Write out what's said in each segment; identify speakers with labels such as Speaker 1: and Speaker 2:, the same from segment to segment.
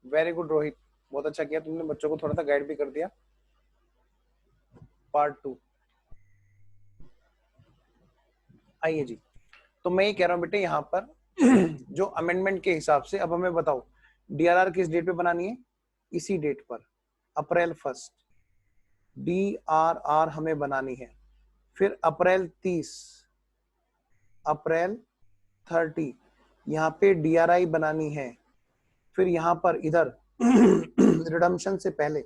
Speaker 1: Very good Rohit, बहुत अच्छा किया तुमने, बच्चों को थोड़ा सा गाइड भी कर दिया। पार्ट 2 आइए जी। तो मैं ये कह रहा हूँ बेटे, यहाँ पर जो अमेंडमेंट के हिसाब से अब हमें बताओ डीआरआर किस डेट पे बनानी है? इसी डेट पर, अप्रैल 1 डीआरआर हमें बनानी है। फिर अप्रैल 30, अप्रैल 30 यहाँ पे डीआरआई बनानी है। फिर यहाँ पर इधर रिडम्पशन से पहले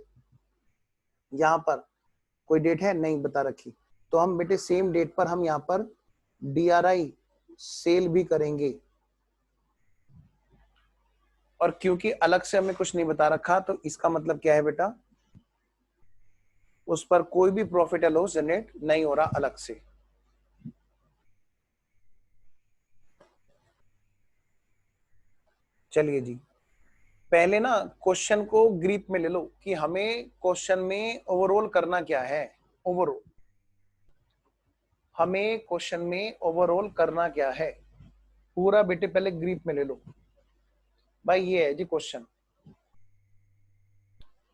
Speaker 1: यहाँ पर कोई डेट है नहीं बता रखी, तो हम बेटे सेम डेट पर हम यहाँ पर डीआरआई सेल भी करेंगे। और क्योंकि अलग से हमें कुछ नहीं बता रखा, तो इसका मतलब क्या है बेटा, उस पर कोई भी प्रॉफिट या लॉस जनरेट नहीं हो रहा अलग से। चलिए जी, पहले ना क्वेश्चन को ग्रिप में ले लो कि हमें क्वेश्चन में ओवरऑल करना क्या है। ओवरऑल हमें क्वेश्चन में ओवरऑल करना क्या है, पूरा बेटे पहले ग्रिप में ले लो भाई। ये है जी क्वेश्चन,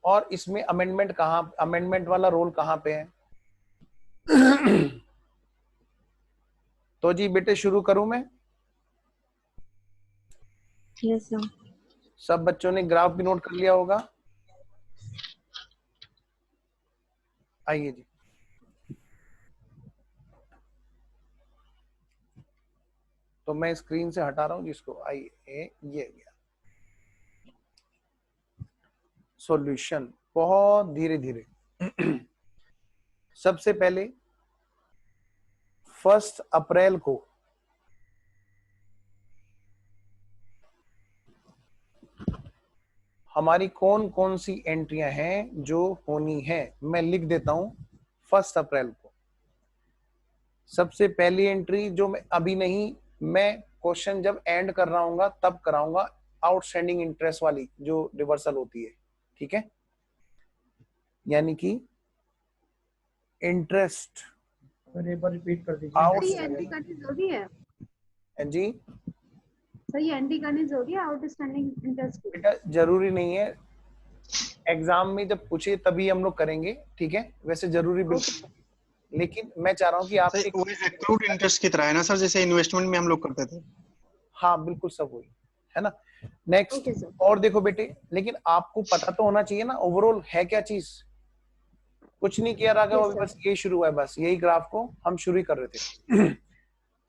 Speaker 1: और इसमें अमेंडमेंट कहां, अमेंडमेंट वाला रोल कहां पे है? तो जी बेटे शुरू करूं मैं?
Speaker 2: Yes sir.
Speaker 1: सब बच्चों ने ग्राफ भी नोट कर लिया होगा। आइए जी, तो मैं स्क्रीन से हटा रहा हूं जिसको। आइए, ये गया सॉल्यूशन, बहुत धीरे धीरे। सबसे पहले 1 अप्रैल को हमारी कौन कौन सी एंट्रियां हैं जो होनी है, मैं लिख देता हूं। 1 अप्रैल को सबसे पहली एंट्री, जो मैं अभी नहीं, मैं क्वेश्चन जब एंड कर रहा हूँ तब कराऊंगा, आउटस्टैंडिंग इंटरेस्ट वाली जो रिवर्सल होती है, ठीक है, यानी कि इंटरेस्ट।
Speaker 3: एक बार रिपीट कर दीजिए।
Speaker 4: ये एंट्री करनी जरूरी है
Speaker 1: जी
Speaker 4: सर, ये एंट्री करनी जरूरी है आउटस्टैंडिंग इंटरेस्ट की?
Speaker 1: बेटा जरूरी नहीं है, एग्जाम में जब पूछे तभी हम लोग करेंगे, ठीक है, वैसे जरूरी बिल्कुल, लेकिन मैं चाह रहा हूँ कि आप
Speaker 5: वो एक्रूड इंटरेस्ट की तरह है ना सर, जैसे इन्वेस्टमेंट में हम लोग करते थे।
Speaker 1: हाँ बिल्कुल सब वही है ना। नेक्स्ट और देखो बेटे, लेकिन आपको पता तो होना चाहिए ना ओवरऑल है क्या चीज। कुछ नहीं किया राघव, अभी बस ये शुरू हुआ है, बस यही ग्राफ को हम शुरू ही कर रहे थे।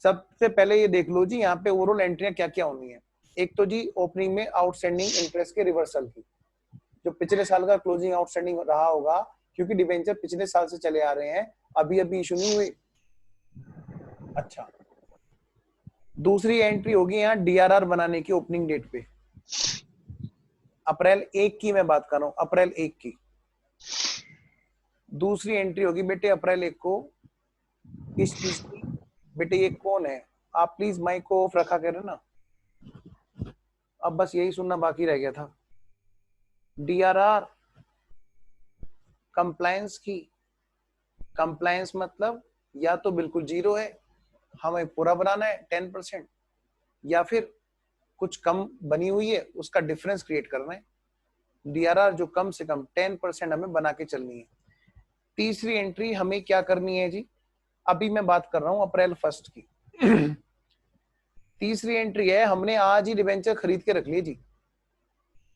Speaker 1: सबसे पहले ये देख लो जी, यहाँ पे ओवरऑल एंट्रियां क्या क्या होनी है। एक तो जी ओपनिंग में आउटस्टैंडिंग इंटरेस्ट के रिवर्सल की, जो पिछले साल का क्लोजिंग आउटस्टैंडिंग रहा होगा, क्योंकि डिबेंचर पिछले साल से चले आ रहे हैं, अभी अभी इशू नहीं हुए। अच्छा, दूसरी एंट्री होगी यहाँ डीआरआर बनाने की ओपनिंग डेट पे, अप्रैल 1 की मैं बात कर रहा हूँ, अप्रैल 1 की। दूसरी एंट्री होगी बेटे अप्रैल 1 को इस चीज की। बेटे ये कौन है, आप प्लीज माइक को ऑफ रखा करें ना, अब बस यही सुनना बाकी रह गया था। डीआरआर कंप्लायंस की, कंप्लायंस मतलब या तो बिल्कुल जीरो है, हमें पूरा बनाना है 10%, या फिर कुछ कम बनी हुई है उसका डिफरेंस क्रिएट करना है। डीआरआर जो कम से कम 10% हमें बना के चलनी है। तीसरी एंट्री हमें क्या करनी है जी, अभी मैं बात कर रहा हूं अप्रैल 1 की। तीसरी एंट्री है, हमने आज ही डिबेंचर खरीद के रख लिए जी,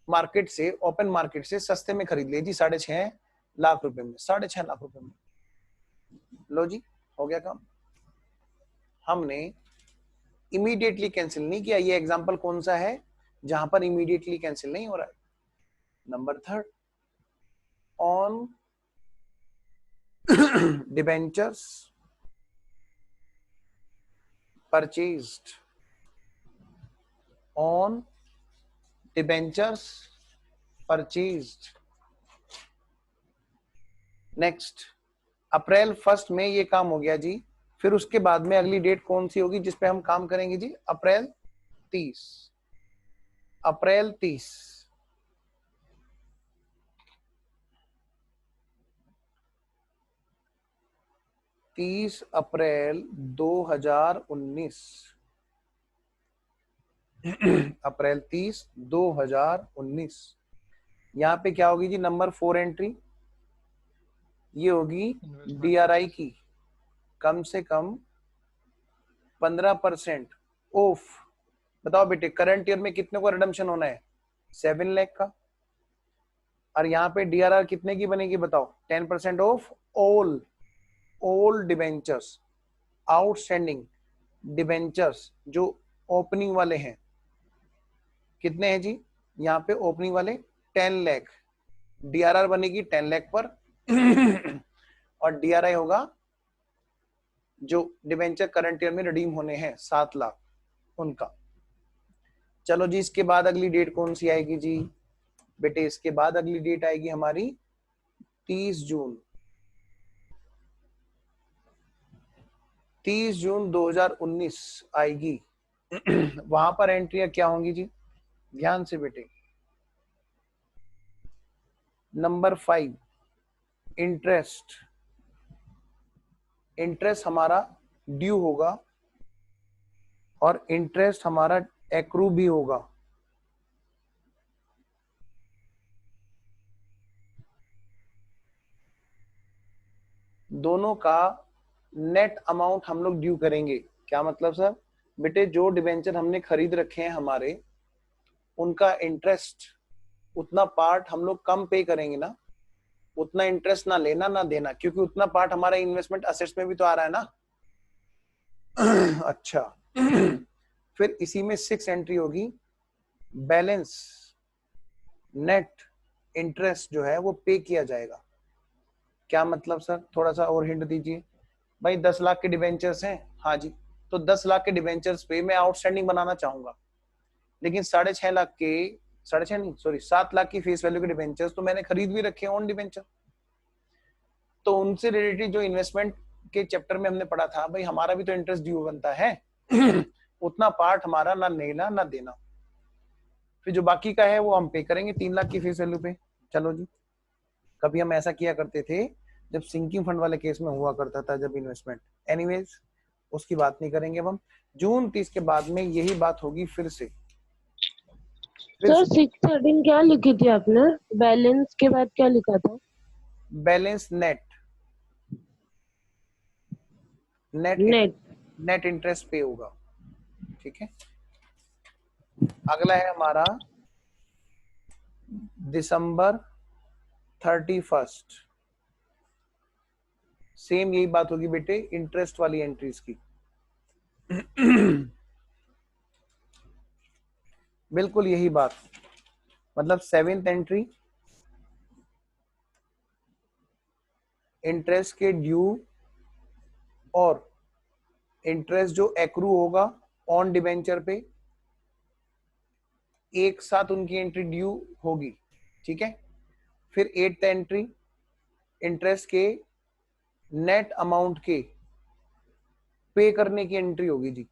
Speaker 1: मार्केट से, ओपन मार्केट से सस्ते में खरीद लिए जी, 6.5 लाख रुपए में, 6.5 लाख रुपए में। लो जी, हो गया काम। हमने इमीडिएटली कैंसिल नहीं किया। ये एग्जांपल कौन सा है जहां पर इमीडिएटली कैंसिल नहीं हो रहा है? Number 3, on debentures purchased on debentures purchased. Next April 1 में ये काम हो गया जी। फिर उसके बाद में अगली डेट कौन सी होगी जिसपे हम काम करेंगे जी? अप्रैल 30। अप्रैल 30 30 अप्रैल 2019। अप्रैल 30 2019। यहाँ पे क्या होगी जी? नंबर 4 एंट्री ये होगी डीआरआई की कम से कम 15% ऑफ। बताओ बेटे करंट ईयर में कितने को रिडम्पशन होना है? 7 लाख का। और यहाँ पे डीआरआर कितने की बनेगी बताओ? 10% of all debentures, outstanding debentures जो ओपनिंग वाले हैं। कितने हैं जी यहाँ पे ओपनिंग वाले? 10 लाख। डीआरआर बनेगी 10 लाख पर और डीआरआई होगा जो डिबेंचर करंट ईयर में रिडीम होने हैं 7 लाख उनका। चलो जी इसके बाद अगली डेट कौन सी आएगी जी बेटे? इसके बाद अगली डेट आएगी हमारी 30 जून। 30 जून 2019 आएगी। वहां पर एंट्रियां क्या होंगी जी? ध्यान से बेटे। Number 5 interest. इंटरेस्ट हमारा ड्यू होगा और इंटरेस्ट हमारा एक्रू भी होगा। दोनों का नेट अमाउंट हम लोग ड्यू करेंगे। क्या मतलब सर? बेटे जो डिबेंचर हमने खरीद रखे हैं हमारे, उनका इंटरेस्ट उतना पार्ट हम लोग कम पे करेंगे ना। उतना इंटरेस्ट ना लेना ना देना, क्योंकि उतना पार्ट हमारा इन्वेस्टमेंट असेट्स में भी तो आ रहा है ना। अच्छा फिर इसी में 6 एंट्री होगी बैलेंस नेट इंटरेस्ट जो है वो पे किया जाएगा। क्या मतलब सर? थोड़ा सा और हिंट दीजिए। भाई 10 लाख के डिबेंचर्स हैं, हाँ जी, तो 10 लाख के डिबेंचर्स पे मैं आउटस्टैंडिंग बनाना चाहूंगा, लेकिन 6.5 लाख के 6.5 नहीं सॉरी 7 लाख की फेस वैल्यू के डिबेंचर्स तो मैंने खरीद भी रखे हैं ऑन डिबेंचर। तो उनसे रिलेटेड जो इन्वेस्टमेंट के चैप्टर में हमने पढ़ा था, भाई हमारा भी तो इंटरेस्ट ड्यू बनता है। उतना पार्ट हमारा ना लेना ना देना, फिर जो बाकी का है वो हम पे करेंगे 3 लाख की फेस वैल्यू पे। चलो जी, कभी हम ऐसा किया करते थे जब सिंकिंग फंड वाले केस में हुआ करता था जब इन्वेस्टमेंट। एनीवेज उसकी बात नहीं करेंगे अब हम। जून 30 के बाद में यही बात होगी फिर से।
Speaker 2: सर 613 क्या लिखी थी आपने? बैलेंस के बाद क्या लिखा था?
Speaker 1: Balance net
Speaker 2: net
Speaker 1: net interest पे होगा। ठीक है, अगला है हमारा दिसंबर 31। सेम यही बात होगी बेटे इंटरेस्ट वाली एंट्रीज की। बिल्कुल यही बात, मतलब 7th एंट्री इंटरेस्ट के ड्यू और इंटरेस्ट जो एक्रू होगा ऑन डिबेंचर पे, एक साथ उनकी एंट्री ड्यू होगी। ठीक है, फिर 8th एंट्री इंटरेस्ट के नेट अमाउंट के पे करने की एंट्री होगी जी।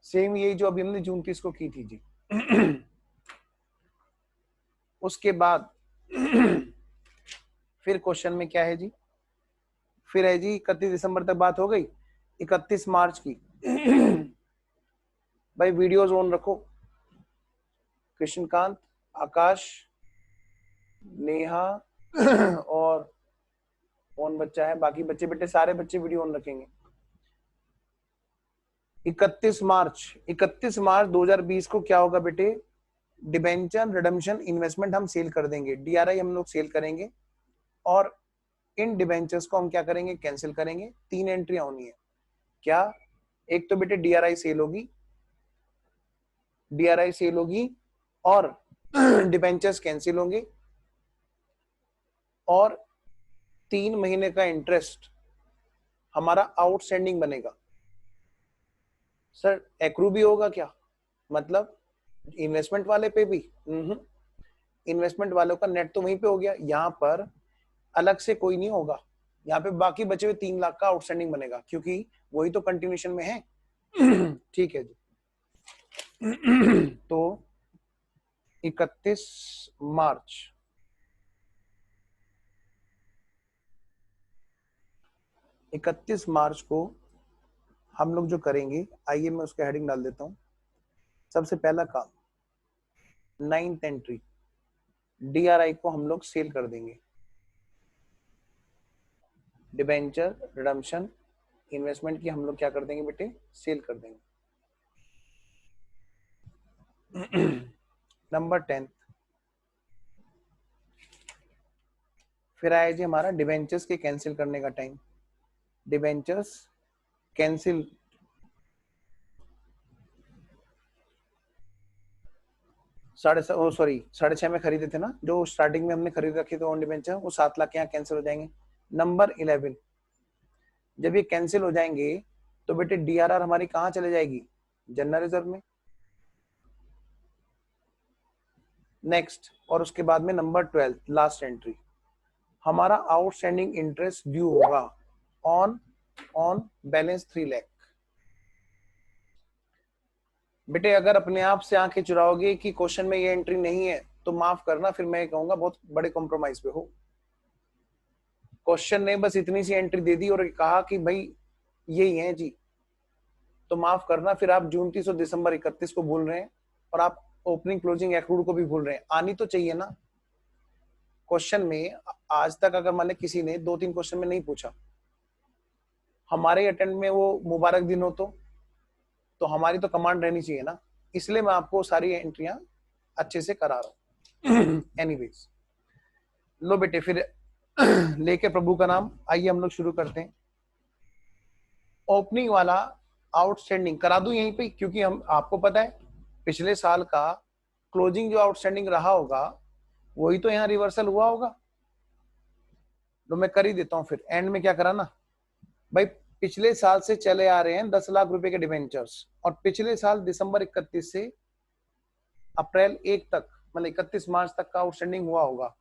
Speaker 1: सेम यही जो अभी हमने जून 30 को की थी जी। उसके बाद फिर क्वेश्चन में क्या है जी? फिर है जी 31 दिसंबर तक बात हो गई। 31 मार्च की भाई वीडियोस ऑन रखो। कृष्णकांत, आकाश, नेहा और कौन बच्चा है, बाकी बच्चे बेटे सारे बच्चे वीडियो ऑन रखेंगे। 31 मार्च 2020 को क्या होगा बेटे? डिबेंचर रिडम्पशन इन्वेस्टमेंट हम सेल कर देंगे, डीआरआई हम लोग सेल करेंगे और इन डिबेंचर्स को हम क्या करेंगे? कैंसिल करेंगे। 3 एंट्रियां होनी है। क्या? एक तो बेटे डीआरआई सेल होगी और डिबेंचर्स कैंसिल होंगे और 3 महीने का इंटरेस्ट हमारा आउटस्टैंडिंग बनेगा। सर एक्रू भी होगा क्या? मतलब इन्वेस्टमेंट वाले पे भी इन्वेस्टमेंट वालों का नेट तो वहीं पे हो गया, यहाँ पर अलग से कोई नहीं होगा, यहाँ पे बाकी बचे हुए 3 लाख का आउटस्टैंडिंग बनेगा क्योंकि वही तो कंटिन्यूशन में है। ठीक है जी। तो 31 मार्च 31 मार्च को हम लोग जो करेंगे, आइए मैं उसका हेडिंग डाल देता हूं। सबसे पहला काम 9th एंट्री, DRI को हम लोग सेल कर देंगे। डिबेंचर रिडम्पशन इन्वेस्टमेंट की हम लोग क्या कर देंगे बेटे, सेल कर देंगे। नंबर 10 फिर आया जी हमारा डिबेंचर्स के कैंसिल करने का टाइम। डिबेंचर्स कैंसिल साढ़े 6.5 में खरीदे थे ना, जो स्टार्टिंग में हमने खरीद रखे थे ऑन डिबेंचर, वो 7 लाख के यहाँ कैंसिल हो जाएंगे। नंबर 11 जब ये कैंसिल हो जाएंगे तो बेटे DRR हमारी कहाँ चले जाएगी, जनरल रिजर्व में। नेक्स्ट, और उसके बाद में नंबर 12 लास्ट एंट्री, हमारा आउटस्टैंडिंग इंटरेस्ट ड्यू होगा ऑन बैलेंस 3 लाख। बेटे अगर अपने आप से आंखें चुराओगे कि क्वेश्चन में ये एंट्री नहीं है तो माफ करना, फिर मैं कहूंगा बहुत बड़े कॉम्प्रोमाइज पे हो। क्वेश्चन ने बस इतनी सी एंट्री दे दी और कहा कि भाई यही है जी, तो माफ करना, फिर आप जून 30 और दिसंबर 31 को भूल रहे हैं और आप ओपनिंग क्लोजिंग एक्रूड को भी भूल रहे हैं। आनी तो चाहिए ना क्वेश्चन में। आज तक अगर मान लें किसी ने 2-3 क्वेश्चन में नहीं पूछा, हमारे अटेम्प्ट में वो मुबारक दिन हो तो हमारी तो कमांड रहनी चाहिए ना, इसलिए मैं आपको सारी एंट्रियां अच्छे से करा रहा हूं। एनीवेज लो बेटे, फिर लेके प्रभु का नाम, आइए हम लोग शुरू करते हैं। ओपनिंग वाला आउटस्टैंडिंग करा दूं यहीं पे, क्योंकि हम आपको पता है पिछले साल का क्लोजिंग जो आउटस्टैंडिंग रहा होगा वही तो यहाँ रिवर्सल हुआ होगा, तो मैं कर ही देता हूं। फिर एंड में क्या कराना भाई, पिछले साल से चले आ रहे हैं 10 लाख रुपए के डिबेंचर्स, और पिछले साल दिसंबर 31 से अप्रैल 1 तक, मतलब 31 मार्च तक का आउटस्टैंडिंग हुआ होगा,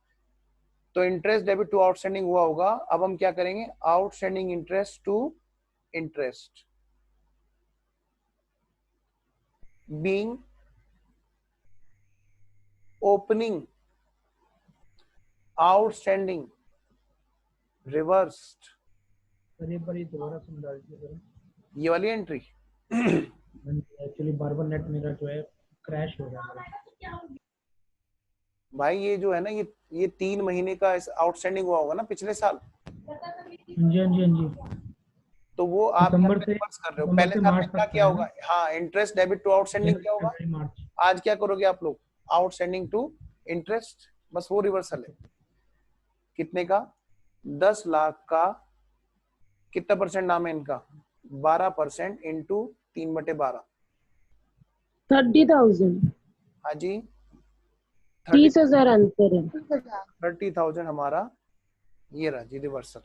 Speaker 1: तो इंटरेस्ट डेबिट टू आउटस्टैंडिंग हुआ होगा। अब हम क्या करेंगे, outstanding interest to interest being opening outstanding reversed,
Speaker 3: sir एक बार ये दोबारा समझा दीजिए सर।
Speaker 1: ये वाली एंट्री।
Speaker 3: एक्चुअली बार बार नेट मेरा जो है क्रैश हो रहा है
Speaker 1: भाई ये जो है ना, ये 3 महीने का आउटस्टैंडिंग हुआ होगा ना पिछले साल,
Speaker 3: हाँ जी
Speaker 1: तो वो आप रिवर्स कर रहे हो। पहले से आपने क्या किया होगा, हाँ इंटरेस्ट डेबिट टू आउटस्टैंडिंग क्या होगा, आज क्या करोगे आप लोग, आउटस्टैंडिंग टू इंटरेस्ट, बस वो रिवर्सल है। कितने का, 10 लाख का कितना परसेंट नाम है इनका, 12% इंटू 3/12,
Speaker 2: 30,000।
Speaker 1: हाँ जी
Speaker 2: 30,000 अंतर है।
Speaker 1: 30,000 हमारा ये रहा जी रिवर्सल।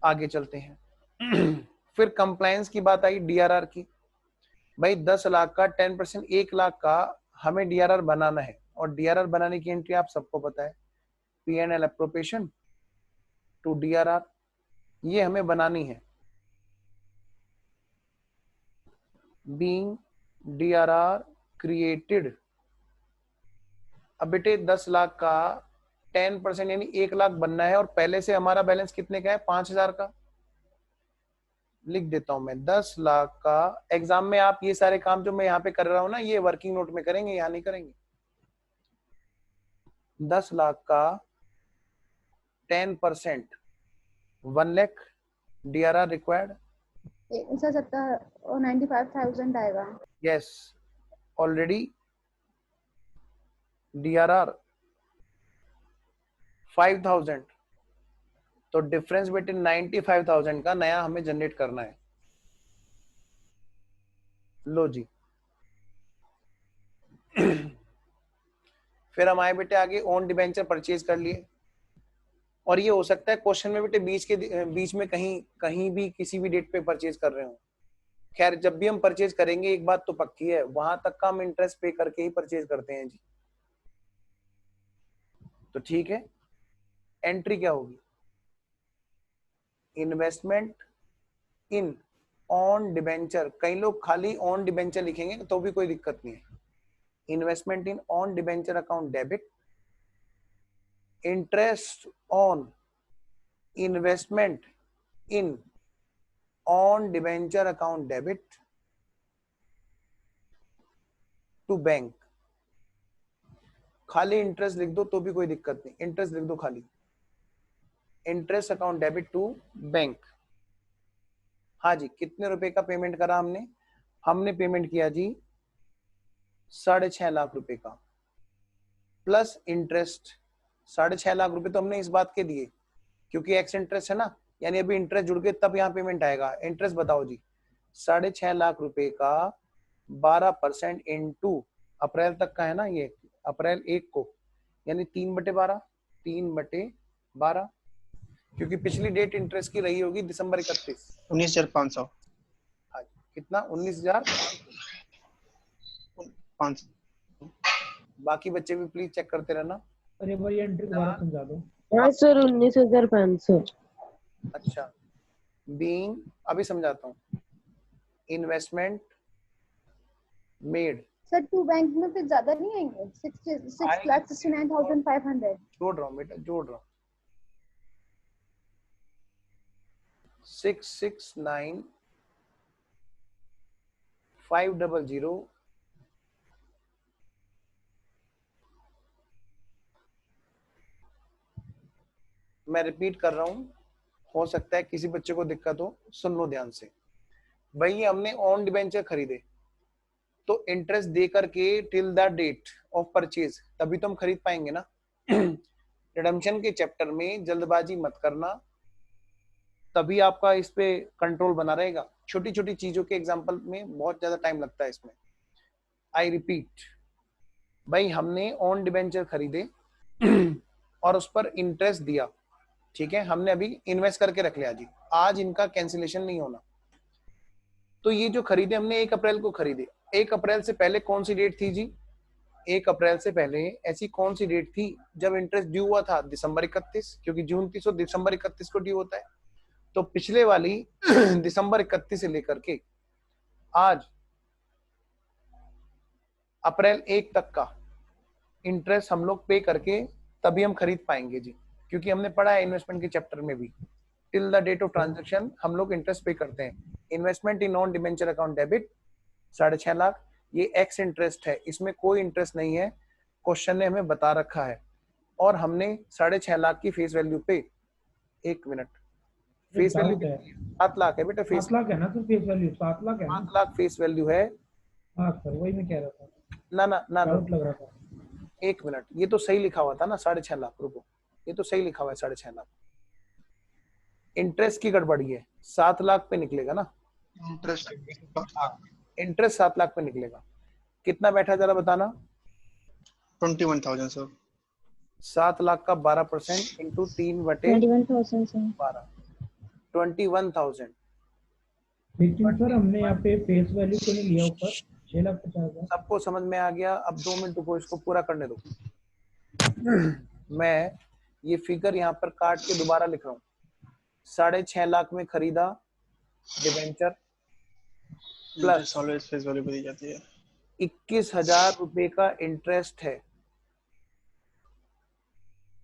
Speaker 1: आगे चलते हैं। फिर कंप्लायंस की बात आई, DRR की। भाई 10 लाख का 10%, 1 लाख का हमें DRR बनाना है, और DRR बनाने की एंट्री आप सबको पता है, P&L एप्रोप्रिएशन टू DRR, ये हमें बनानी है। बीइंग DRR क्रिएटेड, अब बेटे 10 लाख का 10% यानी 1 लाख बनना है, और पहले से हमारा बैलेंस कितने का है, 5,000 का। लिख देता हूं मैं 10 लाख का। एग्जाम में आप ये सारे काम जो मैं यहाँ पे कर रहा हूं ना, ये वर्किंग नोट में करेंगे, यहाँ नहीं करेंगे। 10 लाख का 10%, 1 लाख DRR रिक्वायर्ड।
Speaker 4: 95,000 आएगा।
Speaker 1: यस, ऑलरेडी DRR 5,000, तो डिफरेंस बेटे 95,000 का नया हमें जनरेट करना है। लो जी। फिर हम आए बेटे आगे, ओन डिबेंचर परचेज कर लिए, और ये हो सकता है क्वेश्चन में बेटे बीच में कहीं भी किसी भी डेट पे परचेज कर रहे हो, खैर जब भी हम परचेज करेंगे एक बात तो पक्की है, वहां तक का हम इंटरेस्ट पे करके ही परचेज करते हैं जी। तो ठीक है, एंट्री क्या होगी? Investment in on debenture. कई लोग खाली ऑन डिबेंचर लिखेंगे तो भी कोई दिक्कत नहीं है। Investment in on debenture account debit, interest on investment in on debenture account debit to bank. खाली इंटरेस्ट लिख दो तो भी कोई दिक्कत नहीं, इंटरेस्ट लिख दो खाली, interest account debit to bank. हाँ जी, कितने रुपए का पेमेंट करा हमने? हमने पेमेंट किया जी 6.5 लाख रुपए का प्लस इंटरेस्ट। 6.5 लाख रुपए तो हमने इस बात के दिए क्योंकि एक्स इंटरेस्ट है ना, यानी अभी इंटरेस्ट जुड़ के तब यहाँ पेमेंट आएगा। इंटरेस्ट बताओ जी, 6.5 लाख रुपए का 12% इंटू अप्रैल तक का है ना, ये अप्रैल 1 को, यानी 3/12, 3/12, क्योंकि पिछली डेट इंटरेस्ट की रही होगी दिसंबर 31।
Speaker 5: 19,500।
Speaker 1: हाँ, कितना? 19,500। बाकी बच्चे भी प्लीज चेक करते रहना।
Speaker 3: अरे भाई एंट्री दोबारा समझा दो।
Speaker 2: हाँ सर, 19,500।
Speaker 1: अच्छा, बीइंग, अभी समझाता हूँ। Investment made,
Speaker 4: sir to bank में फिर ज्यादा नहीं आएंगे? 6,69,500।
Speaker 1: जोड़ रहा हूँ बेटा, जोड़ रहा हूँ। 669,500 मैं रिपीट कर रहा हूं, हो सकता है किसी बच्चे को दिक्कत हो, सुन लो ध्यान से। भाई हमने ऑन डिबेंचर खरीदे तो इंटरेस्ट दे करके till the date of purchase, तभी तो हम खरीद पाएंगे ना। रिडम्पशन के चैप्टर में जल्दबाजी मत करना, तभी आपका इस पे कंट्रोल बना रहेगा। छोटी छोटी चीजों के एग्जांपल में बहुत ज्यादा टाइम लगता है इसमें। आई रिपीट, भाई हमने ऑन डिबेंचर खरीदे और उस पर इंटरेस्ट दिया, ठीक है, हमने अभी इन्वेस्ट करके रख लिया जी, आज इनका कैंसिलेशन नहीं होना। तो ये जो खरीदे हमने 1 अप्रैल को खरीदे, 1 अप्रैल से पहले कौन सी डेट थी जी? 1 अप्रैल से पहले ऐसी कौन सी डेट थी जब इंटरेस्ट ड्यू हुआ था? दिसंबर 31, क्योंकि जून 30 दिसंबर 31 को ड्यू होता है। तो पिछले वाली दिसंबर 31 से लेकर के आज अप्रैल 1 तक का इंटरेस्ट हम लोग पे करके तभी हम खरीद पाएंगे जी, क्योंकि हमने पढ़ा है इन्वेस्टमेंट के चैप्टर में भी, till the date of transaction हम लोग इंटरेस्ट पे करते हैं। Investment in non debenture account debit 6.5 lakh, ये एक्स इंटरेस्ट है, इसमें कोई इंटरेस्ट नहीं है, क्वेश्चन ने हमें बता रखा है। और हमने 6.5 लाख की फेस वैल्यू पे, 1 मिनट, फेस वैल्यू 7 लाख है बेटा, फेस
Speaker 3: 7 लाख है ना सर, फेस वैल्यू 7 लाख है ना?
Speaker 1: 7 लाख फेस वैल्यू है।
Speaker 3: हाँ सर, वही मैं कह रहा था,
Speaker 1: ना ना ना,
Speaker 3: डाउट लग रहा था।
Speaker 1: 1 मिनट, ये तो सही लिखा हुआ था ना 6.5 लाख, रुको, ये तो सही लिखा हुआ है 6.5 लाख। इंटरेस्ट की गड़बड़ी है, 7 लाख पे निकलेगा ना
Speaker 5: इंटरेस्ट
Speaker 1: इंटरेस्ट, 7 लाख पे निकलेगा। कितना बैठा जरा बताना?
Speaker 5: 21,000 सर।
Speaker 1: 7 लाख का 12% इंटू 3/12, 21,000।
Speaker 3: लेकिन सर हमने यहाँ पे फेस वैल्यू क्यों नहीं लिया ऊपर? 6,50,000।
Speaker 1: सबको समझ में आ गया? अब 2 मिनट को इसको पूरा करने दो। मैं ये फिगर यहाँ पर काट के दोबारा लिख रहा हूँ। 6.5 लाख में खरीदा debenture, plus
Speaker 5: always face value दी जाती है।
Speaker 1: 21,000 रुपए का इंटरेस्ट है।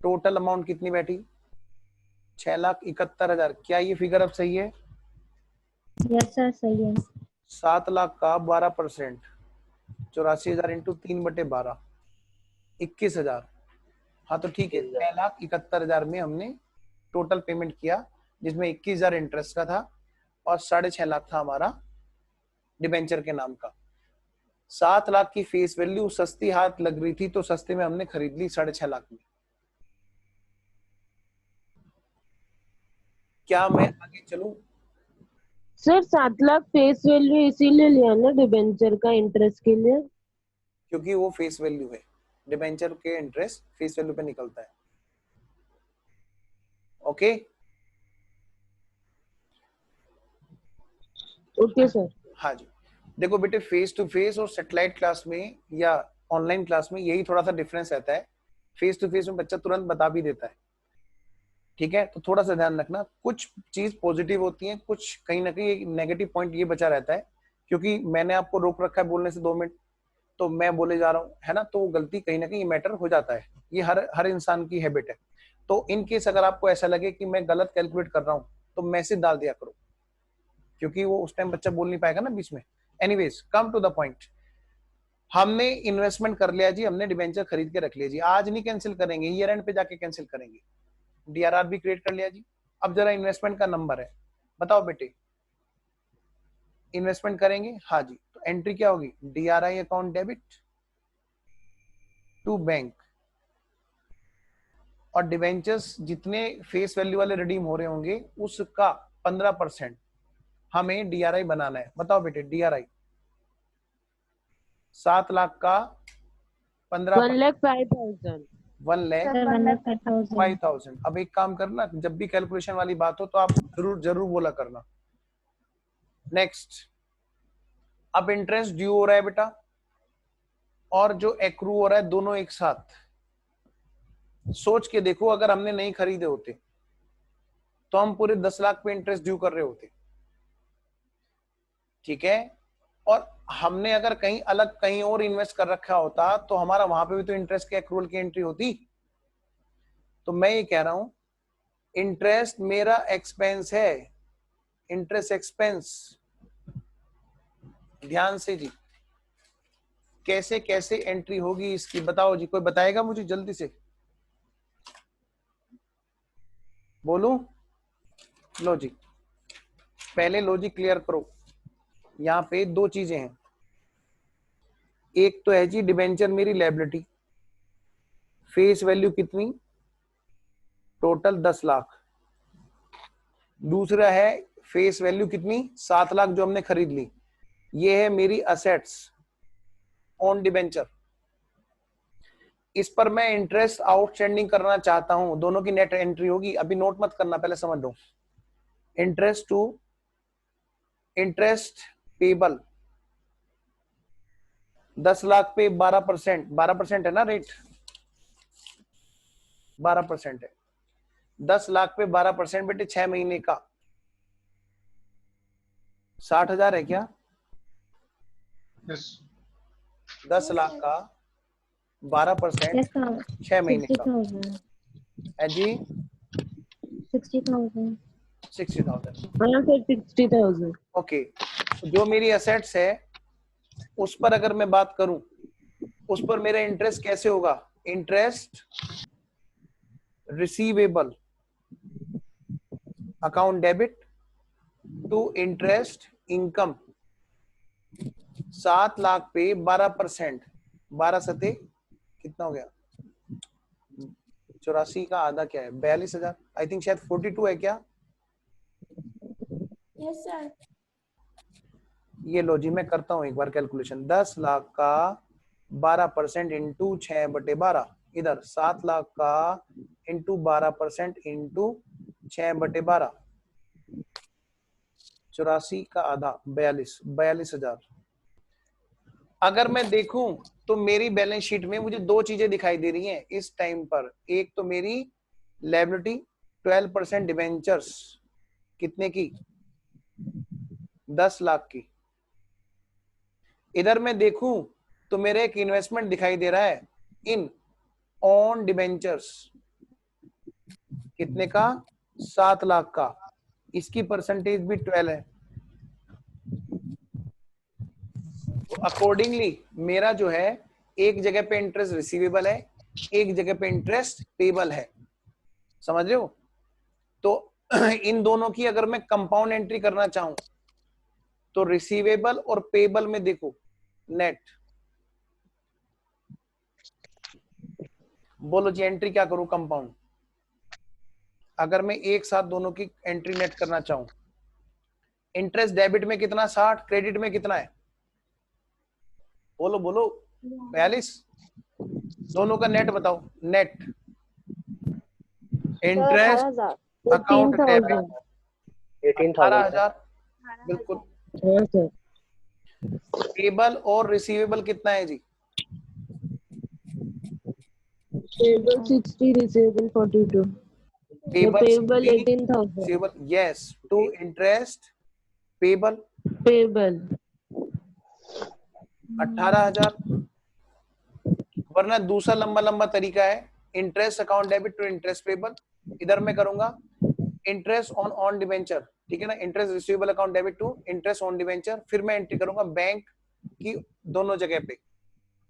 Speaker 1: टोटल अमाउंट कितनी बैठी? 6,71,000। क्या ये फिगर अब सही है?
Speaker 2: यस सर, सही है।
Speaker 1: 7 लाख का 12%, 84,000 इंटू 3/12, 21,000। हाँ तो ठीक है, 6,71,000 में हमने टोटल पेमेंट किया, जिसमें 21,000 इंटरेस्ट का था और 6.5 लाख था हमारा डिबेंचर के नाम का। 7 लाख की फेस वैल्यू सस्ती हाथ लग रही थी तो सस्ते में हमने खरीद ली 6.5 लाख में। क्या मैं आगे चलूं?
Speaker 2: सर 7 लाख फेस वैल्यू इसीलिए लिया ना डिबेंचर का, इंटरेस्ट के लिए?
Speaker 1: क्योंकि वो फेस वैल्यू है, डिबेंचर के इंटरेस्ट फेस वैल्यू पे निकलता है। Okay
Speaker 2: okay sir.
Speaker 1: हाँ जी, देखो बेटे फेस टू फेस और सैटेलाइट क्लास में या ऑनलाइन क्लास में यही थोड़ा सा डिफरेंस रहता है। फेस टू फेस में बच्चा तुरंत बता भी देता है, ठीक है, तो थोड़ा सा ध्यान रखना। कुछ चीज पॉजिटिव होती है, कुछ कहीं ना कहीं एक नेगेटिव पॉइंट ये बचा रहता है, क्योंकि मैंने आपको रोक रखा है बोलने से 2 मिनट, तो मैं बोले जा रहा हूँ, है ना, तो वो गलती कहीं ना कहीं मैटर हो जाता है। ये हर इंसान की हैबिट है। तो इन केस अगर आपको ऐसा लगे कि मैं गलत कैलकुलेट कर रहा हूँ तो मैसेज डाल दिया करो, क्योंकि वो उस टाइम बच्चा बोल नहीं पाएगा ना बीच में। Anyways, come to the point. हमने इन्वेस्टमेंट कर लिया जी, हमने डिबेंचर खरीद के रख लिया जी, आज नहीं कैंसिल करेंगे, ईयर एंड पे जाके कैंसिल करेंगे। डीआरआर भी क्रिएट कर लिया जी। अब जरा इन्वेस्टमेंट का नंबर है, बताओ बेटे, इन्वेस्टमेंट करेंगे? हाँ जी, तो एंट्री क्या होगी? DRI account debit to bank, और डिवेंचर्स जितने फेस वैल्यू वाले रिडीम हो रहे होंगे उसका 15% हमें डीआरआई बनाना है। बताओ बेटे, डीआरआई 7 लाख का
Speaker 2: 1,05,000।
Speaker 1: 1,05,000। अब एक काम करना, जब भी कैलकुलेशन वाली बात हो तो आप जरूर बोला करना। नेक्स्ट, अब इंटरेस्ट ड्यू हो रहा है बेटा और जो एक्रू हो रहा है, दोनों एक साथ। सोच के देखो, अगर हमने नहीं खरीदे होते तो हम पूरे 10 लाख पे इंटरेस्ट ड्यू कर रहे होते, ठीक है, और हमने अगर कहीं अलग कहीं और इन्वेस्ट कर रखा होता तो हमारा वहां पे भी तो इंटरेस्ट के एक्रूअल की एंट्री होती। तो मैं ये कह रहा हूं, इंटरेस्ट मेरा एक्सपेंस है, इंटरेस्ट एक्सपेंस। ध्यान से जी, कैसे कैसे एंट्री होगी इसकी, बताओ जी, कोई बताएगा मुझे जल्दी से, बोलूं? लो जी, पहले लॉजिक क्लियर करो। यहाँ पे 2 चीजें हैं, एक तो है जी डिबेंचर मेरी लायबिलिटी, फेस वैल्यू कितनी? टोटल 10 लाख। दूसरा है फेस वैल्यू कितनी? 7 लाख जो हमने खरीद ली। ये है मेरी असेट्स ऑन डिबेंचर। इस पर मैं इंटरेस्ट आउटस्टैंडिंग करना चाहता हूं, दोनों की नेट एंट्री होगी। अभी नोट मत करना, पहले समझ लो। Interest to interest payable 10 lakh पे 12%, 12% है ना रेट, 12% है। 10 लाख पे 12% बेटे 6 महीने का 60,000 है क्या? 10 लाख का 12% 6 महीने का है जी
Speaker 2: 60,000।
Speaker 1: 60,000। ओके, जो मेरी असेट्स है उस पर अगर मैं बात करूं, उस पर मेरा इंटरेस्ट कैसे होगा? Interest receivable account debit to interest income. 7 lakh पे 12%, 12 सते कितना हो गया? 84 का आधा क्या है? 42,000। आई थिंक शायद 42 है क्या?
Speaker 2: Yes sir.
Speaker 1: ये लो जी, मैं करता हूं एक बार कैलकुलेशन। 10 लाख का 12% इंटू 6/12, इधर 7 लाख का इंटू 12% इंटू 6/12, 84 का आधा 42,000। अगर मैं देखूं तो मेरी बैलेंस शीट में मुझे 2 चीजें दिखाई दे रही हैं इस टाइम पर। एक तो मेरी लायबिलिटी 12% डिबेंचर्स, कितने की? 10 लाख की। इधर मैं देखूं तो मेरे एक इन्वेस्टमेंट दिखाई दे रहा है इन ऑन डिबेंचर्स, कितने का? 7 लाख का। इसकी परसेंटेज भी 12 है। तो अकॉर्डिंगली मेरा जो है, एक जगह पे इंटरेस्ट रिसीवेबल है, एक जगह पे इंटरेस्ट पेबल है। समझ रहे हो? तो इन दोनों की अगर मैं कंपाउंड एंट्री करना चाहूं तो रिसीवेबल और पेबल में देखो नेट, बोलो जी एंट्री क्या करूं कंपाउंड? अगर मैं एक साथ दोनों की एंट्री नेट करना चाहूं, इंटरेस्ट डेबिट में कितना? 60, क्रेडिट में कितना है? बोलो बोलो, 42। दोनों का नेट बताओ। Net interest account debit 18,000। बिल्कुल पेबल और रिसीवेबल कितना है जी?
Speaker 2: Payable 60, receivable 42.
Speaker 1: Payable
Speaker 2: Payable
Speaker 1: 60,
Speaker 2: 18,000.
Speaker 1: Receivable, yes, to interest payable
Speaker 2: Payable
Speaker 1: 18,000। वरना दूसरा लंबा लंबा तरीका है, interest account debit to interest payable. इधर मैं करूंगा इंटरेस्ट ऑन डिवेंचर, ठीक है ना, interest receivable account debit to interest on debenture, फिर मैं एंट्री करूंगा बैंक की दोनों जगह पे।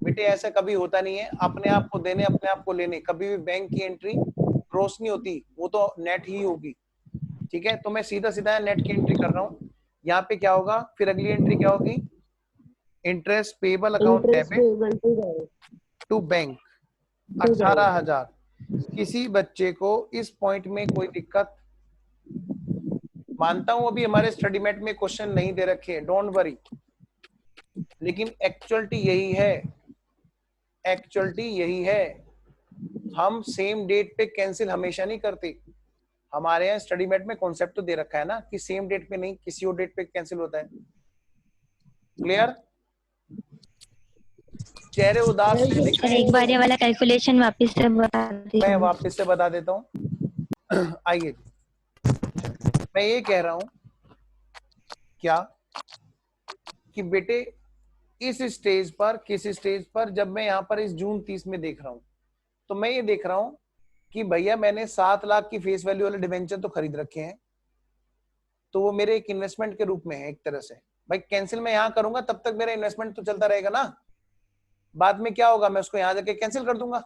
Speaker 1: बेटे ऐसा कभी होता नहीं है, अपने आप को देने अपने आप को लेने, कभी भी बैंक की एंट्री क्रॉस नहीं होती, वो तो नेट ही होगी, ठीक है। तो मैं सीधा सीधा नेट की एंट्री कर रहा हूँ। यहाँ पे क्या होगा, फिर अगली एंट्री क्या होगी, interest payable account
Speaker 2: interest
Speaker 1: debit
Speaker 2: payable to bank.
Speaker 1: To bank
Speaker 2: To bank.
Speaker 1: 18,000। किसी बच्चे को इस पॉइंट में कोई दिक्कत? मानता हूं अभी हमारे स्टडी मेट में क्वेश्चन नहीं दे रखे हैं, डोंट वरी, लेकिन एक्चुअलिटी यही है, एक्चुअलिटी यही है। हम सेम डेट पे कैंसिल हमेशा नहीं करते। हमारे यहाँ स्टडी मेट में कॉन्सेप्ट तो दे रखा है ना कि सेम डेट पे नहीं, किसी और डेट पे कैंसिल होता है। क्लियर? चेहरे उदास से दिख
Speaker 6: सर
Speaker 1: रहे
Speaker 6: एक बार ये वाला कैलकुलेशन वापस से बता
Speaker 1: मैं
Speaker 6: दीजिए।
Speaker 1: वापस से बता देता हूँ। आइए, मैं ये कह रहा हूं क्या कि बेटे इस स्टेज पर, किस स्टेज पर, जब मैं यहाँ पर इस जून 30 में देख रहा हूं, तो मैं ये देख रहा हूं कि भैया मैंने 7 लाख की फेस वैल्यू वाले डिवेंचर तो खरीद रखे हैं, तो वो मेरे एक इन्वेस्टमेंट के रूप में है एक तरह से। भाई कैंसिल मैं यहाँ करूंगा तब तक मेरा इन्वेस्टमेंट तो चलता रहेगा ना, बाद में क्या होगा, मैं उसको यहाँ जाके कैंसिल कर दूंगा,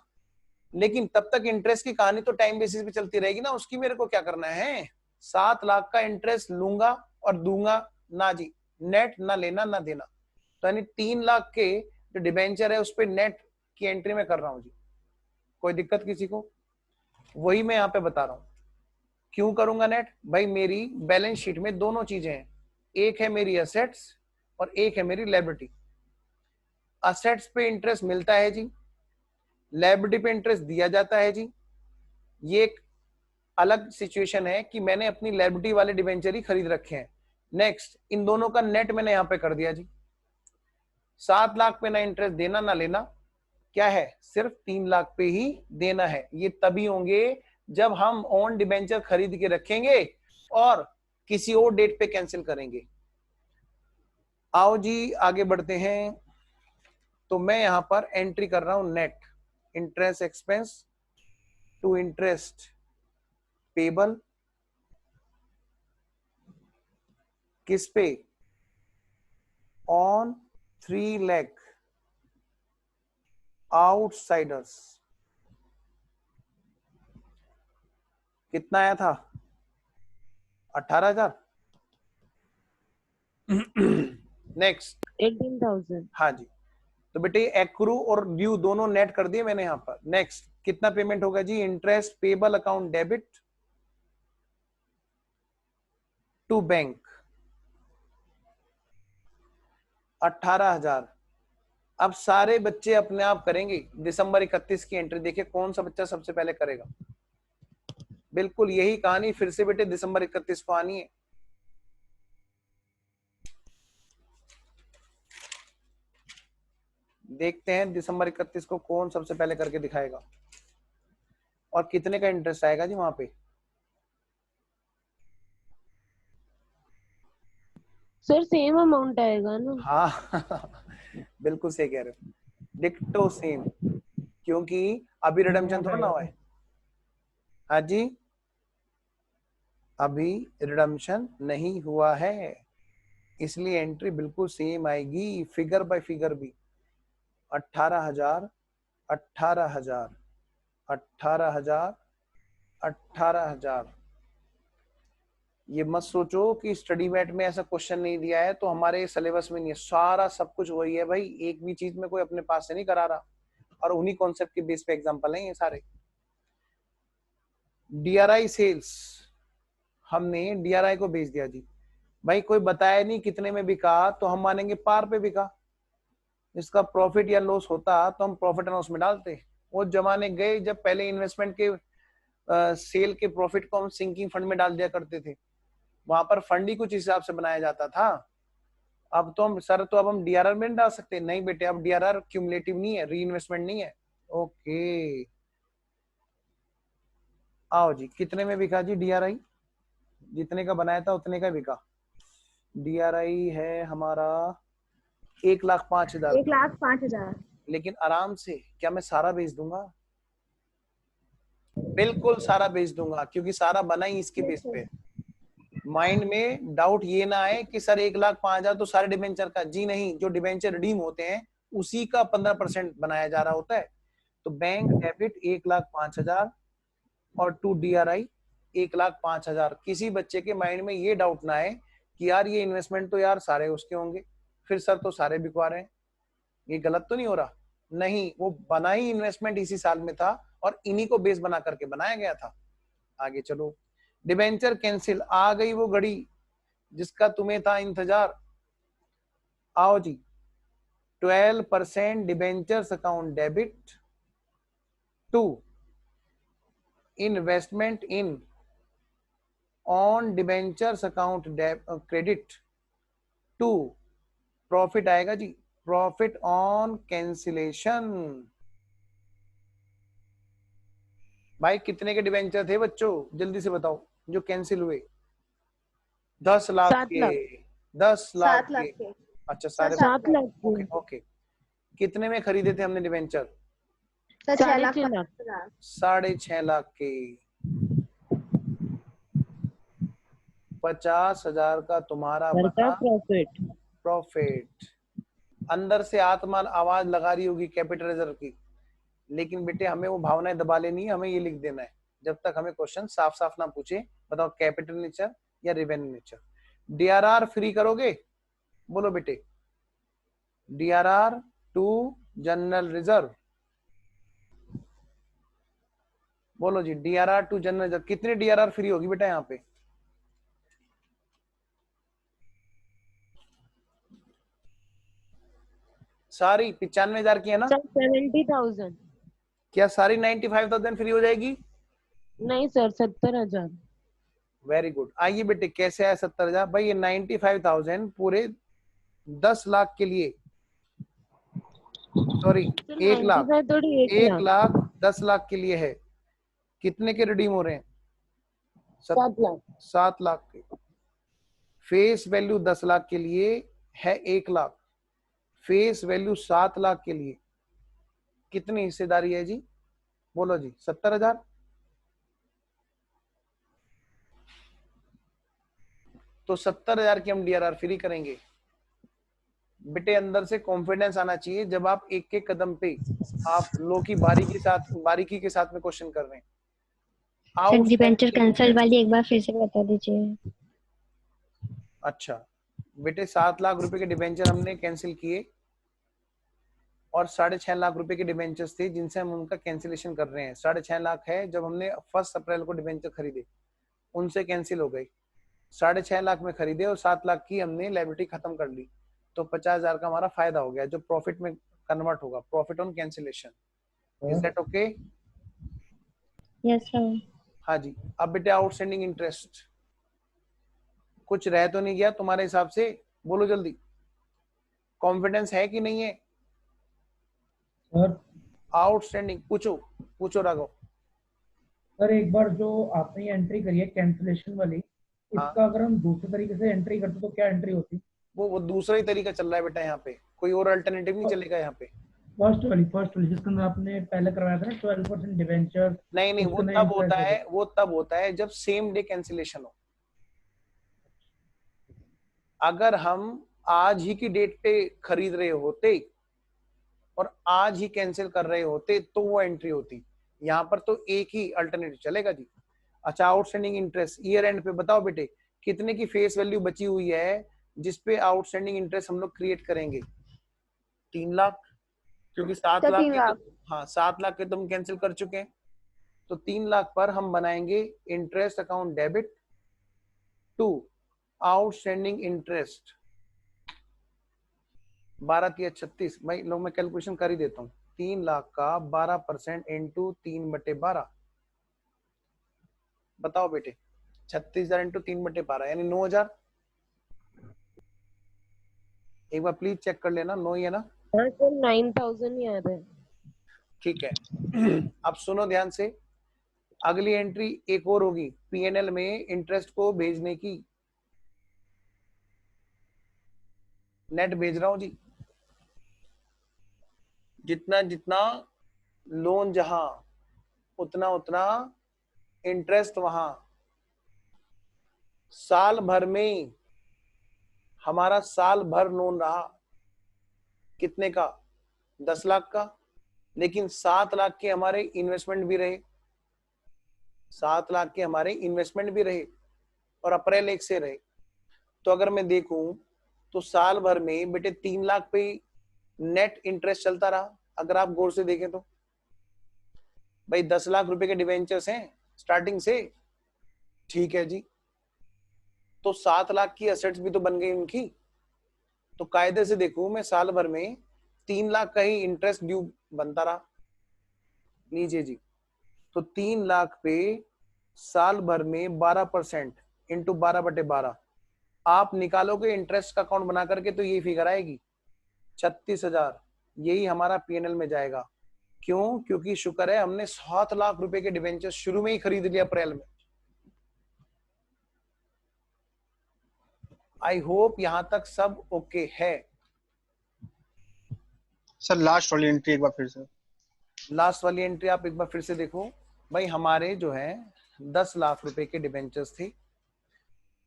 Speaker 1: लेकिन तब तक इंटरेस्ट की कहानी तो टाइम बेसिस पे चलती रहेगी ना, उसकी मेरे को क्या करना है, 7 लाख का इंटरेस्ट लूंगा और दूंगा ना जी, नेट ना लेना ना देना। तो यानी 3 लाख के जो डिबेंचर है उस पर नेट की एंट्री में कर रहा हूं जी। कोई दिक्कत किसी को? वही मैं यहाँ पे बता रहा हूं क्यों करूंगा नेट। भाई मेरी बैलेंस शीट में दोनों चीजें हैं, एक है मेरी असेट्स और एक है मेरी लायबिलिटी। असेट्स पे इंटरेस्ट मिलता है जी, लायबिलिटी पे इंटरेस्ट दिया जाता है जी। ये एक अलग सिचुएशन है कि मैंने अपनी लायबिलिटी वाले डिवेंचर ही खरीद रखे हैं। नेक्स्ट, इन दोनों का नेट मैंने यहाँ पे कर दिया जी। 7 लाख पे ना इंटरेस्ट देना ना लेना, क्या है, सिर्फ 3 लाख पे ही देना है। ये तभी होंगे जब हम ऑन डिवेंचर खरीद के रखेंगे और किसी और डेट पे कैंसिल करेंगे। आओ जी आगे बढ़ते हैं। तो मैं यहां पर एंट्री कर रहा हूं net interest expense to interest payable, किस पे, ऑन 3 लाख आउटसाइडर्स। कितना आया था, 18,000। नेक्स्ट
Speaker 2: 18,000.
Speaker 1: हाँ जी, तो बेटे एक्रू और ड्यू दोनों नेट कर दिए मैंने यहां पर। नेक्स्ट कितना पेमेंट होगा जी, interest payable account debit to bank 18,000। अब सारे बच्चे अपने आप करेंगे दिसंबर 31 की एंट्री। देखिए कौन सा बच्चा सबसे पहले करेगा। बिल्कुल यही कहानी फिर से बेटे दिसंबर 31 को आनी है। देखते हैं दिसंबर 31 को कौन सबसे पहले करके दिखाएगा और कितने का इंटरेस्ट आएगा जी वहां पे।
Speaker 2: सर सेम अमाउंट आएगा ना?
Speaker 1: हाँ बिल्कुल सही कह रहे हो, डिक्टो सेम, क्योंकि अभी रिडम्पशन थोड़ा ना हुआ है। हाँ जी, अभी रिडम्पशन नहीं हुआ है, इसलिए एंट्री बिल्कुल सेम आएगी, फिगर बाय फिगर भी। 18,000 18,000 18,000 18,000। ये मत सोचो कि स्टडी मेट में ऐसा क्वेश्चन नहीं दिया है तो हमारे सिलेबस में नहीं है, सारा सब कुछ वही है भाई, एक भी चीज में कोई अपने पास से नहीं करा रहा, और उन्हीं कॉन्सेप्ट के बेस पे एग्जांपल हैं ये सारे। डीआरआई सेल्स, हमने डीआरआई को भेज दिया जी, भाई कोई बताया नहीं कितने में बिका, तो हम मानेंगे पार पे बिका। इसका प्रॉफिट या लॉस होता तो हम प्रॉफिट एंड लॉस में डालते। वो जमाने गए जब पहले इन्वेस्टमेंट के सेल के प्रॉफिट को हम सिंकिंग फंड में डाल दिया करते थे, वहां पर फंड ही कुछ हिसाब से बनाया जाता था, अब तो हम सर, तो अब हम डीआरआर में नहीं डाल सकते? नहीं बेटे, अब डीआरआर क्यूमुलेटिव नहीं है, री इन्वेस्टमेंट नहीं है। ओके, आओ जी, कितने में बिका जी डीआरआई? जितने का बनाया था उतने का बिका। डीआरआई है हमारा 1,05,000।
Speaker 4: 1,05,000।
Speaker 1: लेकिन आराम से, क्या मैं सारा बेच दूंगा? बिल्कुल सारा बेच दूंगा, क्योंकि सारा बना ही इसके बेस पे। माइंड में डाउट ये ना आए कि सर 1,05,000 तो सारे डिबेंचर का। जी नहीं, जो डिबेंचर रिडीम होते हैं उसी का 15% बनाया जा रहा होता है। तो बैंक डेबिट 1,05,000 और टू डीआरआई 1,05,000। किसी बच्चे के माइंड में ये डाउट ना आए कि यार ये इन्वेस्टमेंट तो यार सारे उसके होंगे, फिर सर तो सारे बिकवा रहे हैं, ये गलत तो नहीं हो रहा? नहीं, वो बना ही इन्वेस्टमेंट इसी साल में था और इन्हीं को बेस बना करके बनाया गया था। आगे चलो, डिबेंचर कैंसिल। आ गई वो घड़ी जिसका तुम्हें था इंतजार। आओ जी, 12% debentures account debit to investment in on debentures account credit to profit आएगा जी, प्रॉफिट ऑन कैंसिलेशन। भाई कितने के डिबेंचर थे बच्चों, जल्दी से बताओ जो कैंसिल हुए? 10 लाख
Speaker 2: 7
Speaker 1: के।
Speaker 2: लाख।
Speaker 1: 10 लाख
Speaker 4: 7 लाख
Speaker 1: के।
Speaker 4: के।
Speaker 1: अच्छा, सारे
Speaker 2: 7 लाख
Speaker 1: ओके ओके। कितने में खरीदे थे हमने डिबेंचर?
Speaker 4: सर
Speaker 2: 6.5 लाख।
Speaker 1: 6.5 लाख के। 50,000 का तुम्हारा बना
Speaker 2: प्रॉफिट।
Speaker 1: प्रॉफिट। अंदर से आत्मा आवाज लगा रही होगी कैपिटल रिजर्व की, लेकिन बेटे हमें वो भावनाएं दबा लेनी है, हमें ये लिख देना है जब तक हमें क्वेश्चन साफ साफ ना पूछे। बताओ कैपिटल नेचर या रेवेन्यू नेचर? डीआरआर फ्री करोगे? बोलो बेटे, डीआरआर टू जनरल रिजर्व। बोलो जी, डीआरआर टू जनरल रिजर्व। कितनी डीआरआर फ्री होगी बेटा यहाँ पे? सारी 95,000 की है ना?
Speaker 2: सर 70,000।
Speaker 1: क्या सारी 95,000 फ्री हो जाएगी?
Speaker 2: नहीं सर, 70,000।
Speaker 1: Very good. आइए बेटे, कैसे आया 70,000? भाई ये 95,000 पूरे 10 लाख के लिए, सॉरी 1 लाख,
Speaker 2: 95 थोड़ी 1
Speaker 1: 1
Speaker 2: लाख।
Speaker 1: लाख 10 लाख के लिए है। कितने के रिडीम हो रहे हैं?
Speaker 2: 7 लाख।
Speaker 1: 7 लाख के। फेस वैल्यू 10 लाख के लिए है 1 लाख, फेस वैल्यू 7 लाख के लिए कितनी हिस्सेदारी है जी? बोलो जी, 70,000। तो 70,000 की हम डीआरआर फ्री करेंगे। बेटे अंदर से कॉन्फिडेंस आना चाहिए जब आप एक एक कदम पे आप लो की बारीकी के साथ में क्वेश्चन कर रहे हैं।
Speaker 6: Sir debenture cancel
Speaker 1: outstanding.
Speaker 6: वाली एक बार फिर से बता दीजिए।
Speaker 1: अच्छा बेटे, 7 लाख रुपए के डिबेंचर हमने कैंसिल किए और 6.5 लाख रुपए के डिबेंचर्स थे जिनसे हम उनका कैंसिलेशन कर रहे हैं। 6.5 लाख है जब हमने 1 अप्रैल को डिबेंचर खरीदे, उनसे कैंसिल हो गई। 6.5 लाख में खरीदे और 7 लाख की हमने लायबिलिटी खत्म कर ली, तो 50,000 का हमारा फायदा हो गया जो प्रॉफिट में कन्वर्ट होगा, profit on cancellation. Is that okay?
Speaker 6: Yes sir.
Speaker 1: हाँ जी। अब बेटे आउटस्टैंडिंग इंटरेस्ट, कुछ रह तो नहीं गया तुम्हारे हिसाब से? बोलो जल्दी, कॉन्फिडेंस है कि नहीं है?
Speaker 3: सर
Speaker 1: आउटस्टैंडिंग पूछो, पूछो राघव।
Speaker 3: सर एक बार जो आपने ये एंट्री करी है कैंसिलेशन वाली,
Speaker 1: हाँ।
Speaker 3: इसका अगर हम दूसरे तरीके से एंट्री करते तो क्या एंट्री होती?
Speaker 1: वो दूसरा ही तरीका चल रहा है बेटा यहाँ पे, कोई और अल्टरनेटिव नहीं चलेगा यहाँ पे।
Speaker 3: फर्स्ट वाली जिसके अंदर आपने पहले करवाया था ना 12% डिवेंचर।
Speaker 1: नहीं, वो तब होता है जब सेम डे कैंसिलेशन हो। अगर हम आज ही की डेट पे खरीद रहे होते और आज ही कैंसिल कर रहे होते तो वो एंट्री होती। यहाँ पर तो एक ही अल्टरनेटिव चलेगा जी। अच्छा, आउटस्टैंडिंग इंटरेस्ट ईयर एंड पे बताओ बेटे, कितने की फेस वैल्यू बची हुई है जिसपे आउटस्टैंडिंग इंटरेस्ट हम लोग क्रिएट करेंगे? 3 लाख, क्योंकि 7 लाख के तो, हाँ 7 लाख के तो हम कैंसिल कर चुके हैं, तो 3 लाख पर हम बनाएंगे interest account debit to outstanding interest. 12×36, मैं कैलकुलेशन कर ही देता हूँ। 3 लाख का 12% इंटू 3/12, बताओ बेटे 36,000 इंटू 3/12 यानी 9,000। एक बार प्लीज चेक कर लेना, नो ही है ना?
Speaker 2: हाँ सर 9000 ही आ रहा है।
Speaker 1: ठीक है। अब सुनो ध्यान से, अगली एंट्री एक और होगी पीएनएल में इंटरेस्ट को भेजने की। नेट भेज रहा हूं जी, जितना जितना लोन जहां उतना उतना इंटरेस्ट वहां। साल भर में हमारा साल भर लोन रहा कितने का? 10 लाख का, लेकिन 7 लाख के हमारे इन्वेस्टमेंट भी रहे, 7 लाख के हमारे इन्वेस्टमेंट भी रहे और अप्रैल 1 से रहे। तो अगर मैं देखूं तो साल भर में बेटे 3 लाख पे नेट इंटरेस्ट चलता रहा। अगर आप गौर से देखें तो भाई 10 लाख रुपए के डिवेंचर्स हैं स्टार्टिंग से, ठीक है जी, तो 7 लाख की एसेट्स भी तो बन गई उनकी। तो कायदे से देखूं मैं साल भर में 3 लाख का ही इंटरेस्ट ड्यू बनता रहा। लीजिए जी, तो 3 लाख पे साल भर में 12% इंटू 12/12 आप निकालोगे इंटरेस्ट का अकाउंट बना करके तो यही फिगर आएगी 36,000। यही हमारा पीएनएल में जाएगा। क्यों? क्योंकि शुक्र है हमने 7 लाख रुपए के डिवेंचर शुरू में ही खरीद लिया अप्रैल में। आई होप यहां तक सब ओके है।
Speaker 5: सर लास्ट वाली एंट्री एक बार फिर से।
Speaker 1: लास्ट वाली एंट्री आप एक बार फिर से देखो भाई, हमारे जो है 10 लाख रुपए के डिवेंचर्स थे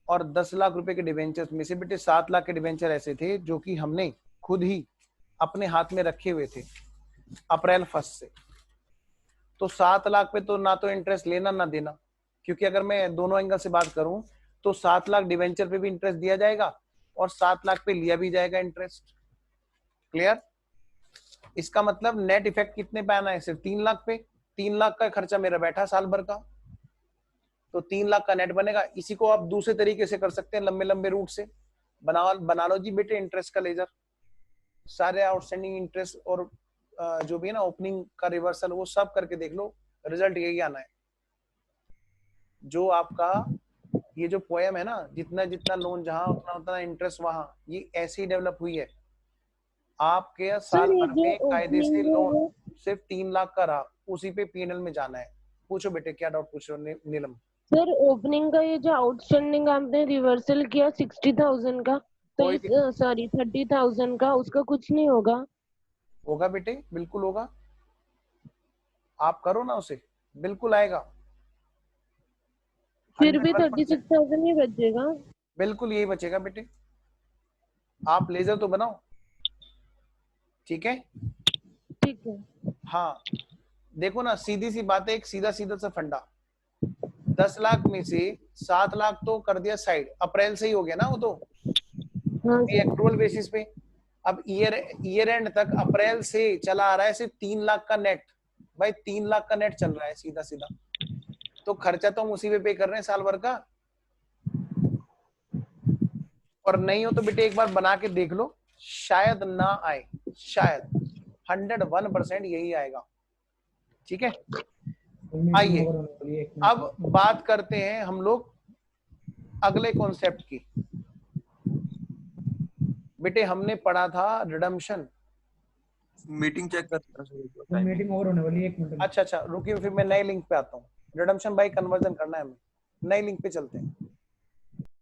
Speaker 1: और 10 लाख रुपए के डिवेंचर्स में से बेटे 7 लाख के डिवेंचर ऐसे थे जो कि हमने खुद ही अपने हाथ में रखे हुए थे अप्रैल 1 से। तो 7 लाख पे तो ना तो इंटरेस्ट लेना ना देना, क्योंकि अगर मैं दोनों एंगल से बात करूं तो 7 लाख डिवेंचर पे भी इंटरेस्ट दिया जाएगा और 7 लाख पे लिया भी जाएगा इंटरेस्ट। क्लियर? इसका मतलब नेट इफेक्ट कितने पे आना है? सिर्फ 3 लाख पे। 3 लाख का खर्चा मेरा बैठा साल भर का, तो 3 लाख का नेट बनेगा। इसी को आप दूसरे तरीके से कर सकते हैं, लंबे लंबे रूट से बना लो जी बेटे इंटरेस्ट का लेजर। सारे आउटस्टैंडिंग इंटरेस्ट और जो भी है ना ओपनिंग का रिवर्सल, वो सब करके देख लो, रिजल्ट यही आना है। जो आपका ये जो पोएम है ना, जितना जितना लोन जहां उतना उतना इंटरेस्ट वहां, ये ऐसी डेवलप हुई है। आपके साल भर में कायदे से लोन सिर्फ 3 लाख का रहा, उसी पे पीएनएल में जाना है। पूछो बेटे क्या डाउट पूछ रहे हो नीलम?
Speaker 2: सर ओपनिंग का ये जो आउटस्टैंडिंग आपने रिवर्सल किया 60,000 का, तो सॉरी 30,000 का, उसका कुछ नहीं होगा?
Speaker 1: होगा बेटे, बिल्कुल होगा। आप करो ना उसे, बिल्कुल आएगा।
Speaker 2: फिर भी 36,000 ही बचेगा।
Speaker 1: बिल्कुल यही बचेगा बेटे, आप लेजर तो बनाओ। ठीक है?
Speaker 2: ठीक है।
Speaker 1: हाँ देखो ना, सीधी सी बात है, एक सीधा सीधा सा फंडा। 10 लाख में से 7 लाख तो कर दिया साइड, अप्रैल से ही हो गया ना वो तो,
Speaker 2: हाँ
Speaker 1: एक्रूअल बेसिस पे। अब ईयर एंड तक अप्रैल से चला आ रहा है सिर्फ 3 लाख का नेट। भाई 3 लाख का नेट चल रहा है सीधा सीधा, तो खर्चा तो हम उसी पे कर रहे हैं साल भर का। और नहीं हो तो बेटे एक बार बना के देख लो, शायद ना आए, शायद 101% यही आएगा। ठीक है? आइए अब बात करते हैं हम लोग अगले कॉन्सेप्ट की। बेटे हमने पढ़ा था रिडम्पशन।
Speaker 7: मीटिंग चेक करता हूं,
Speaker 3: मीटिंग ओवर होने वाली है, 1 मिनट।
Speaker 1: अच्छा रुकिए, फिर मैं नए लिंक पे आता हूँ। रिडम्पशन भाई कन्वर्जन करना है हमें, नए लिंक पे चलते हैं।